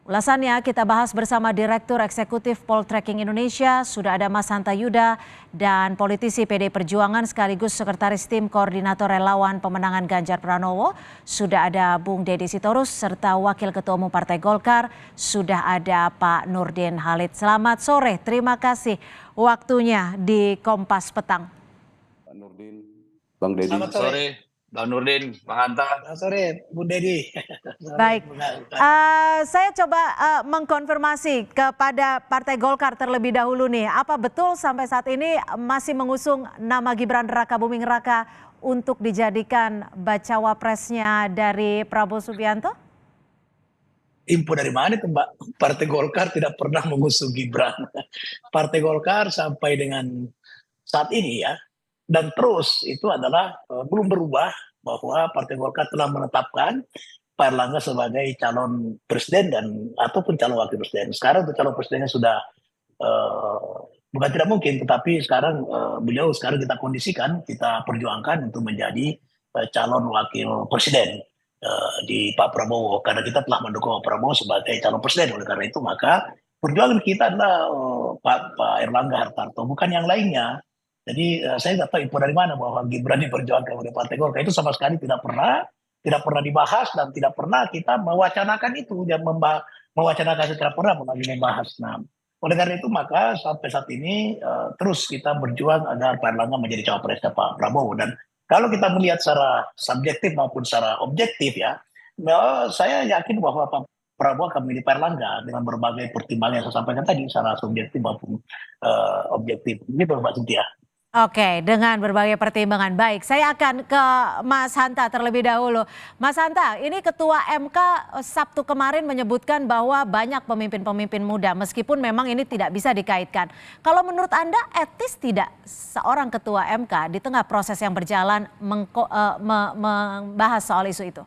Ulasannya kita bahas bersama Direktur Eksekutif Poltreking Indonesia, sudah ada Mas Hanta Yuda, dan politisi PD Perjuangan sekaligus Sekretaris Tim Koordinator Relawan Pemenangan Ganjar Pranowo, sudah ada Bung Deddy Sitorus, serta Wakil Ketua Umum Partai Golkar, sudah ada Pak Nurdin Halid. Selamat sore, terima kasih waktunya di Kompas Petang. Pak Nurdin, Bang Deddy. Selamat sore, Bang Nurdin, Bang Hanta. Selamat sore, Bu Deddy. Baik, saya coba mengkonfirmasi kepada Partai Golkar terlebih dahulu nih, apa betul sampai saat ini masih mengusung nama Gibran Rakabuming Raka untuk dijadikan bacawa presnya dari Prabowo Subianto? Info dari mana itu, Mbak? Partai Golkar tidak pernah mengusung Gibran. Partai Golkar sampai dengan saat ini ya, dan terus itu adalah belum berubah bahwa Partai Golkar telah menetapkan Pak Erlangga sebagai calon presiden dan ataupun calon wakil presiden. Sekarang untuk calon presidennya sudah bukan tidak mungkin, tetapi sekarang beliau sekarang kita kondisikan, kita perjuangkan untuk menjadi calon wakil presiden di Pak Prabowo, karena kita telah mendukung Pak Prabowo sebagai calon presiden. Oleh karena itu maka perjuangan kita adalah Pak Erlangga Hartarto, bukan yang lainnya. Jadi saya nggak tahu info dari mana bahwa Gibran diperjuangkan oleh Partai Golkar, itu sama sekali tidak pernah dibahas dan tidak pernah kita mewacanakan itu, dan mewacanakan secara pernah melalui membahas. Nah, oleh karena itu maka sampai saat ini terus kita berjuang agar Pak Erlangga menjadi cawapresnya Pak Prabowo. Dan kalau kita melihat secara subjektif maupun secara objektif ya, saya yakin bahwa Pak Prabowo akan memilih Pak Erlangga dengan berbagai pertimbangan yang saya sampaikan tadi secara subjektif maupun objektif. Ini Mbak Cynthia. Oke, dengan berbagai pertimbangan. Baik, saya akan ke Mas Hanta terlebih dahulu. Mas Hanta, ini Ketua MK Sabtu kemarin menyebutkan bahwa banyak pemimpin-pemimpin muda, meskipun memang ini tidak bisa dikaitkan. Kalau menurut Anda, etis tidak seorang Ketua MK di tengah proses yang berjalan membahas soal isu itu?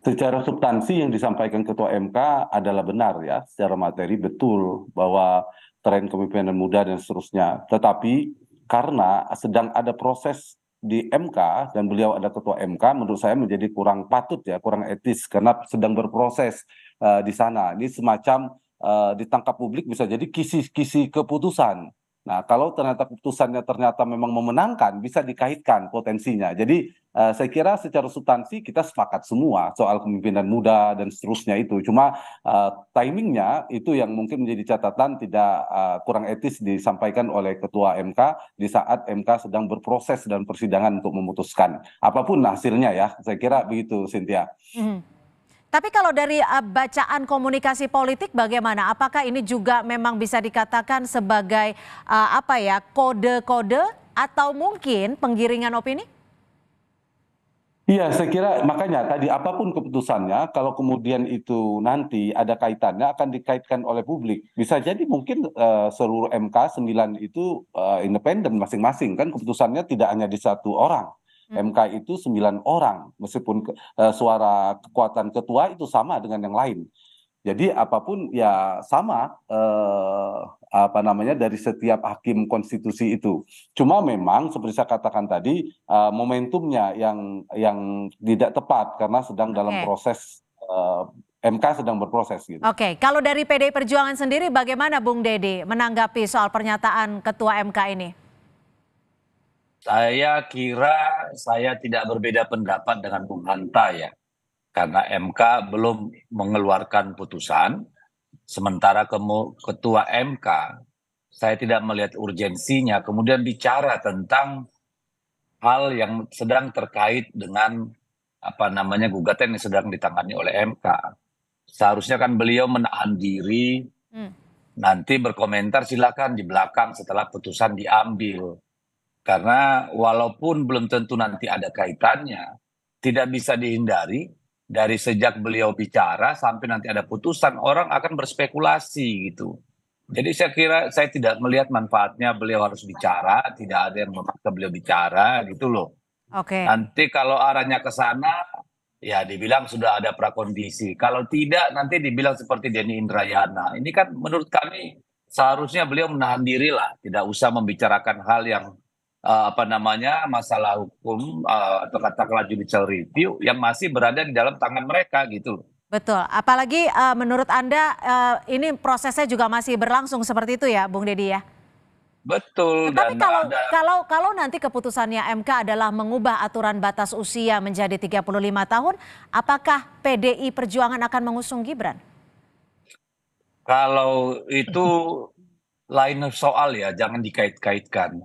Secara substansi yang disampaikan Ketua MK adalah benar ya, secara materi betul bahwa tren kepemimpinan muda dan seterusnya. Tetapi karena sedang ada proses di MK dan beliau ada Ketua MK, menurut saya menjadi kurang patut ya, kurang etis karena sedang berproses di sana. Ini semacam ditangkap publik bisa jadi kisi-kisi keputusan. Nah, kalau ternyata keputusannya ternyata memang memenangkan, bisa dikaitkan potensinya. Jadi saya kira secara substansi kita sepakat semua soal kepemimpinan muda dan seterusnya itu. Cuma timingnya itu yang mungkin menjadi catatan tidak kurang etis disampaikan oleh Ketua MK di saat MK sedang berproses dan persidangan untuk memutuskan. Apapun hasilnya ya, saya kira begitu, Cynthia. Tapi kalau dari bacaan komunikasi politik bagaimana? Apakah ini juga memang bisa dikatakan sebagai kode-kode atau mungkin penggiringan opini? Iya, saya kira makanya tadi apapun keputusannya, kalau kemudian itu nanti ada kaitannya akan dikaitkan oleh publik. Bisa jadi mungkin seluruh MK 9 itu independen masing-masing, kan keputusannya tidak hanya di satu orang. MK itu 9 orang, meskipun suara kekuatan ketua itu sama dengan yang lain. Jadi apapun ya sama dari setiap hakim konstitusi itu. Cuma memang seperti saya katakan tadi momentumnya yang tidak tepat karena sedang dalam proses MK sedang berproses gitu. Oke, kalau dari PDI Perjuangan sendiri bagaimana Bung Deddy menanggapi soal pernyataan Ketua MK ini? Saya kira saya tidak berbeda pendapat dengan Bung Hanta ya. Karena MK belum mengeluarkan putusan, sementara Ketua MK, saya tidak melihat urgensinya kemudian bicara tentang hal yang sedang terkait dengan gugatan yang sedang ditangani oleh MK. Seharusnya kan beliau menahan diri, nanti berkomentar silakan di belakang setelah putusan diambil. Karena walaupun belum tentu nanti ada kaitannya, tidak bisa dihindari dari sejak beliau bicara sampai nanti ada putusan, orang akan berspekulasi gitu. Jadi saya kira saya tidak melihat manfaatnya beliau harus bicara, tidak ada yang memaksa beliau bicara gitu loh. Nanti kalau arahnya ke sana, ya dibilang sudah ada prakondisi. Kalau tidak nanti dibilang seperti Denny Indrayana. Ini kan menurut kami seharusnya beliau menahan diri lah, tidak usah membicarakan hal yang masalah hukum atau katakanlah judicial review yang masih berada di dalam tangan mereka gitu. Betul, apalagi menurut Anda ini prosesnya juga masih berlangsung seperti itu ya, Bung Deddy ya? Betul, Tetapi dan kalau ada kalau nanti keputusannya MK adalah mengubah aturan batas usia menjadi 35 tahun, apakah PDI Perjuangan akan mengusung Gibran? kalau itu lain soal ya, jangan dikait-kaitkan.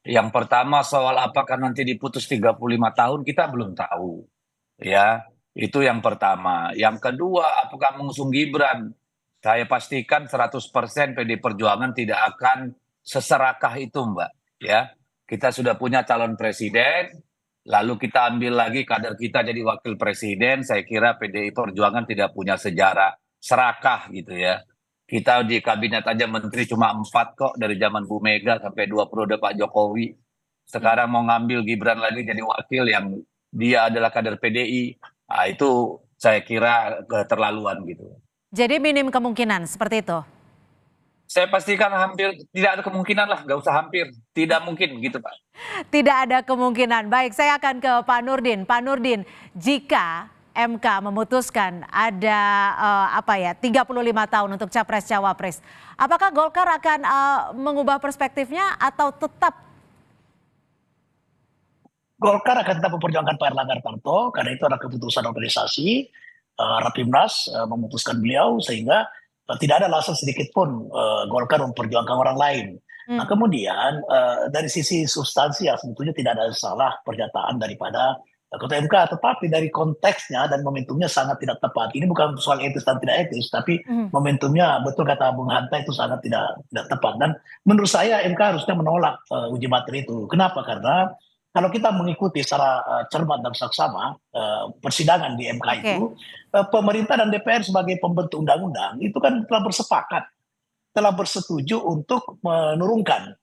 Yang pertama soal apakah nanti diputus 35 tahun kita belum tahu. Ya, itu yang pertama. Yang kedua, apakah mengusung Gibran? Saya pastikan 100% PD Perjuangan tidak akan seserakah itu, Mbak. Ya, kita sudah punya calon presiden, lalu kita ambil lagi kader kita jadi wakil presiden. Saya kira PDI Perjuangan tidak punya sejarah serakah gitu ya. Kita di kabinet aja menteri cuma 4 kok dari zaman Bu Mega sampai 2 periode Pak Jokowi. Sekarang mau ngambil Gibran lagi jadi wakil yang dia adalah kader PDI. Nah, itu saya kira keterlaluan gitu. Jadi minim kemungkinan seperti itu. Saya pastikan hampir tidak ada kemungkinan lah, nggak usah hampir, tidak mungkin gitu Pak. Tidak ada kemungkinan. Baik, saya akan ke Pak Nurdin. Pak Nurdin, jika MK memutuskan ada 35 tahun untuk capres cawapres, apakah Golkar akan mengubah perspektifnya atau tetap? Golkar akan tetap memperjuangkan Pak Erlangga Hartarto karena itu adalah keputusan organisasi Rapimnas memutuskan beliau sehingga tidak ada alasan sedikit pun Golkar memperjuangkan orang lain. Nah kemudian dari sisi substansi ya sebetulnya tidak ada salah pernyataan daripada Ketua MK, tetapi dari konteksnya dan momentumnya sangat tidak tepat. Ini bukan soal etis dan tidak etis, tapi momentumnya betul kata Bung Hanta itu sangat tidak tepat. Dan menurut saya MK harusnya menolak uji materi itu. Kenapa? Karena kalau kita mengikuti secara cermat dan saksama persidangan di MK itu, pemerintah dan DPR sebagai pembentuk undang-undang itu kan telah bersepakat, telah bersetuju untuk menurunkan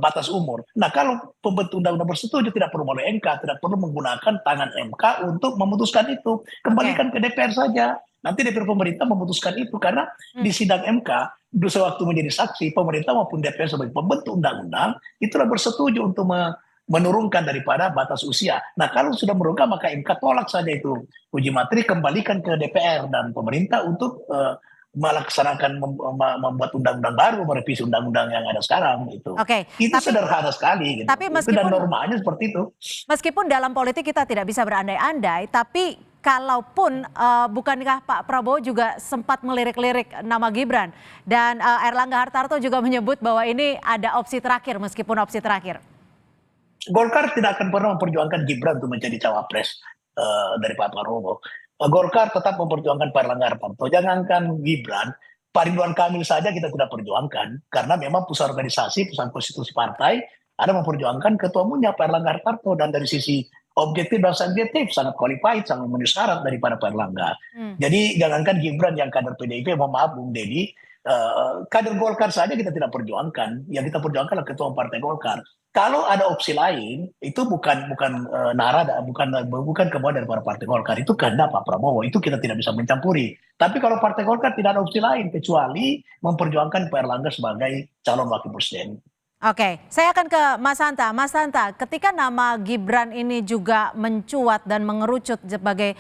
batas umur. Nah kalau pembentuk undang-undang bersetuju tidak perlu melalui MK, tidak perlu menggunakan tangan MK untuk memutuskan itu. Kembalikan ke DPR saja. Nanti DPR pemerintah memutuskan itu karena di sidang MK sewaktu menjadi saksi pemerintah maupun DPR sebagai pembentuk undang-undang itulah bersetuju untuk menurunkan daripada batas usia. Nah kalau sudah menurunkan maka MK tolak saja itu uji materi, kembalikan ke DPR dan pemerintah untuk melaksanakan membuat undang-undang baru, merevisi undang-undang yang ada sekarang gitu. Oke, Itu sederhana sekali gitu. Tapi Itu dan normanya seperti itu. Meskipun dalam politik kita tidak bisa berandai-andai, tapi kalaupun bukankah Pak Prabowo juga sempat melirik-lirik nama Gibran dan Erlangga Hartarto juga menyebut bahwa ini ada opsi terakhir meskipun opsi terakhir. Golkar tidak akan pernah memperjuangkan Gibran untuk menjadi cawapres dari Pak Prabowo. Golkar tetap memperjuangkan Pak Erlangga Hartarto. Jangankan Gibran, Pak Ridwan Kamil saja kita tidak perjuangkan karena memang pusat organisasi, pusat konstitusi partai ada memperjuangkan ketua umumnya Pak Erlangga Hartarto dan dari sisi objektif dan subjektif sangat qualified, sangat memenuhi syarat daripada Pak Erlangga. Jadi jangankan Gibran yang kader PDIP, mohon maaf Bung Deddy, kader Golkar saja kita tidak perjuangkan. Yang kita perjuangkan adalah ketua partai Golkar. Kalau ada opsi lain, itu bukan kemauan dari para partai Golkar, itu kehendak Pak Prabowo, itu kita tidak bisa mencampuri. Tapi kalau partai Golkar tidak ada opsi lain kecuali memperjuangkan Pak Erlangga sebagai calon wakil presiden. Oke, saya akan ke Mas Hanta. Mas Hanta, ketika nama Gibran ini juga mencuat dan mengerucut sebagai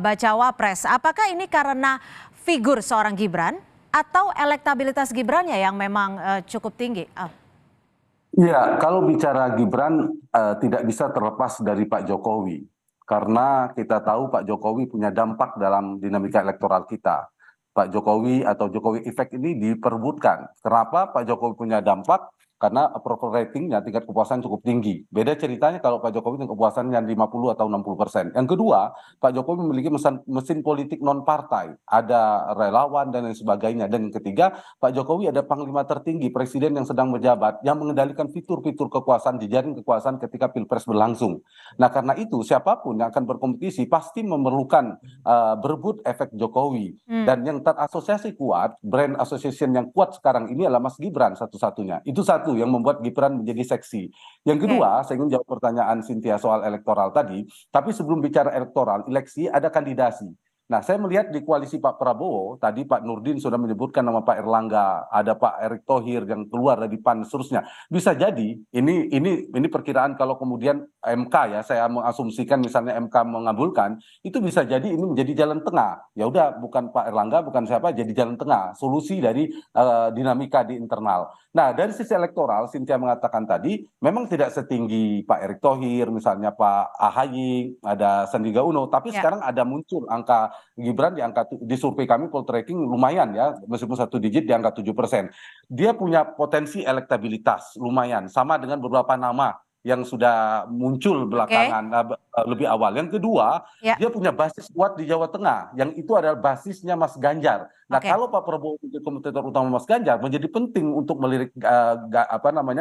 bacawa pres, apakah ini karena figur seorang Gibran atau elektabilitas Gibrannya yang memang cukup tinggi? Iya, kalau bicara Gibran tidak bisa terlepas dari Pak Jokowi. Karena kita tahu Pak Jokowi punya dampak dalam dinamika elektoral kita. Pak Jokowi atau Jokowi Effect ini diperebutkan. Kenapa Pak Jokowi punya dampak? Karena approval ratingnya, tingkat kepuasan cukup tinggi. Beda ceritanya kalau Pak Jokowi dengan kepuasannya 50 atau 60%. Yang kedua, Pak Jokowi memiliki mesin politik non-partai. Ada relawan dan lain sebagainya. Dan yang ketiga, Pak Jokowi ada panglima tertinggi, presiden yang sedang menjabat, yang mengendalikan fitur-fitur kekuasaan, jejaring kekuasaan ketika Pilpres berlangsung. Nah karena itu, siapapun yang akan berkompetisi pasti memerlukan berebut efek Jokowi. Dan yang terasosiasi kuat, brand association yang kuat sekarang ini adalah Mas Gibran satu-satunya. Itu satu yang membuat Gibran menjadi seksi. Yang kedua, saya ingin jawab pertanyaan Cynthia soal elektoral tadi, tapi sebelum bicara elektoral, eleksi ada kandidasi. Nah, saya melihat di koalisi Pak Prabowo, tadi Pak Nurdin sudah menyebutkan nama Pak Erlangga, ada Pak Erick Thohir yang keluar dari PAN dan seterusnya. Bisa jadi ini perkiraan kalau kemudian MK ya, saya mengasumsikan misalnya MK mengabulkan, itu bisa jadi ini menjadi jalan tengah. Ya udah, bukan Pak Erlangga, bukan siapa, jadi jalan tengah, solusi dari dinamika di internal. Nah, dari sisi elektoral, Cynthia mengatakan tadi, memang tidak setinggi Pak Erick Thohir, misalnya Pak AHY, ada Sandiaga Uno, tapi Ya. sekarang ada muncul angka Gibran di survei kami poltreking lumayan ya, meskipun 1 digit di angka 7%. Dia punya potensi elektabilitas lumayan, sama dengan beberapa nama yang sudah muncul belakangan lebih awal. Yang kedua, Ya. dia punya basis kuat di Jawa Tengah, yang itu adalah basisnya Mas Ganjar. Nah, Oke. kalau Pak Prabowo menjadi kompetitor utama Mas Ganjar, menjadi penting untuk melirik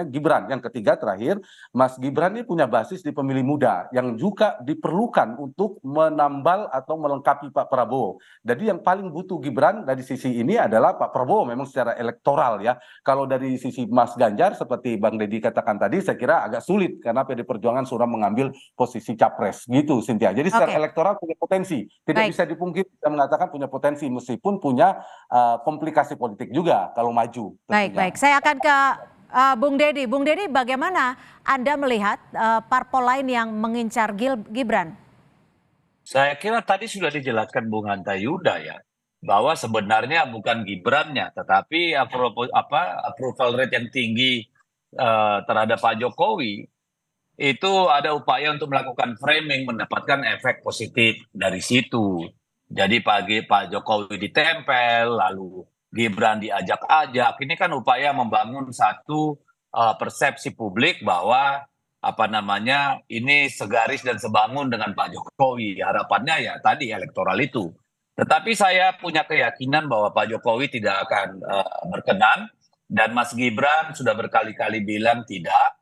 Gibran. Yang ketiga terakhir, Mas Gibran ini punya basis di pemilih muda yang juga diperlukan untuk menambal atau melengkapi Pak Prabowo. Jadi yang paling butuh Gibran dari sisi ini adalah Pak Prabowo memang secara elektoral ya. Kalau dari sisi Mas Ganjar seperti Bang Deddy katakan tadi, saya kira agak sulit karena PD Perjuangan sudah mengambil posisi capres gitu, Cynthia. Jadi secara Oke. elektoral punya potensi, tidak Baik. bisa dipungkiri, kita mengatakan punya potensi meskipun punya komplikasi politik juga kalau maju. Baik, tentunya. baik. Saya akan ke Bung Deddy. Bung Deddy, bagaimana Anda melihat parpol lain yang mengincar Gibran? Saya kira tadi sudah dijelaskan Bung Hanta Yuda ya, bahwa sebenarnya bukan Gibrannya, tetapi approval rate yang tinggi terhadap Pak Jokowi itu ada upaya untuk melakukan framing, mendapatkan efek positif dari situ. Jadi Pak Jokowi ditempel, lalu Gibran diajak-ajak. Ini kan upaya membangun satu persepsi publik bahwa ini segaris dan sebangun dengan Pak Jokowi. Harapannya ya tadi elektoral itu. Tetapi saya punya keyakinan bahwa Pak Jokowi tidak akan berkenan, dan Mas Gibran sudah berkali-kali bilang tidak.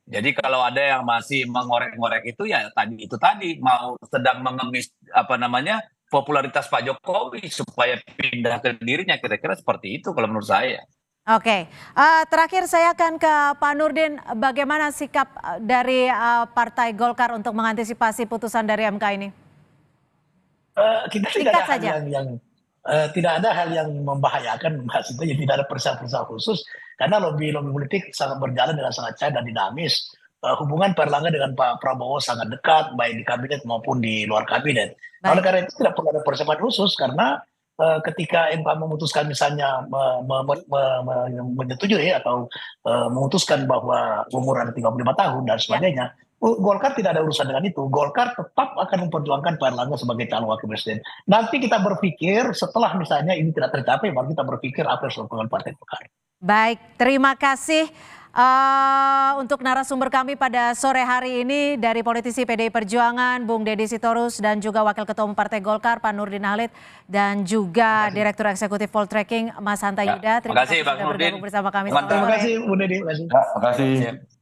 Jadi kalau ada yang masih mengorek-ngorek itu ya tadi mau sedang mengemis popularitas Pak Jokowi supaya pindah ke dirinya, kira-kira seperti itu kalau menurut saya. Oke, terakhir saya akan ke Pak Nurdin. Bagaimana sikap dari Partai Golkar untuk mengantisipasi putusan dari MK ini? Kita tidak ada hal yang membahayakan, maksudnya tidak ada persa-persa khusus, karena lobby politik sangat berjalan dengan sangat cair dan dinamis. Hubungan Pak Erlangga dengan Pak Prabowo sangat dekat, baik di kabinet maupun di luar kabinet. Baik. Oleh karena itu tidak perlu ada persiapan khusus, karena ketika MK memutuskan misalnya menyetujui atau memutuskan bahwa umur ada 35 tahun dan sebagainya, Golkar tidak ada urusan dengan itu. Golkar tetap akan memperjuangkan Pak Erlangga sebagai calon wakil presiden. Nanti kita berpikir setelah misalnya ini tidak tercapai, baru kita berpikir apa yang dilakukan Partai Golkar. Baik, terima kasih untuk narasumber kami pada sore hari ini dari politisi PDI Perjuangan, Bung Deddy Sitorus, dan juga Wakil Ketua Umum Partai Golkar, Pak Nurdin Halid, dan juga Direktur Eksekutif Poltreking, Mas Hanta Yuda. Terima kasih Bang sudah Nurdin. bergabung bersama kami. Terima Terima kasih Bu Deddy. Ya, terima kasih.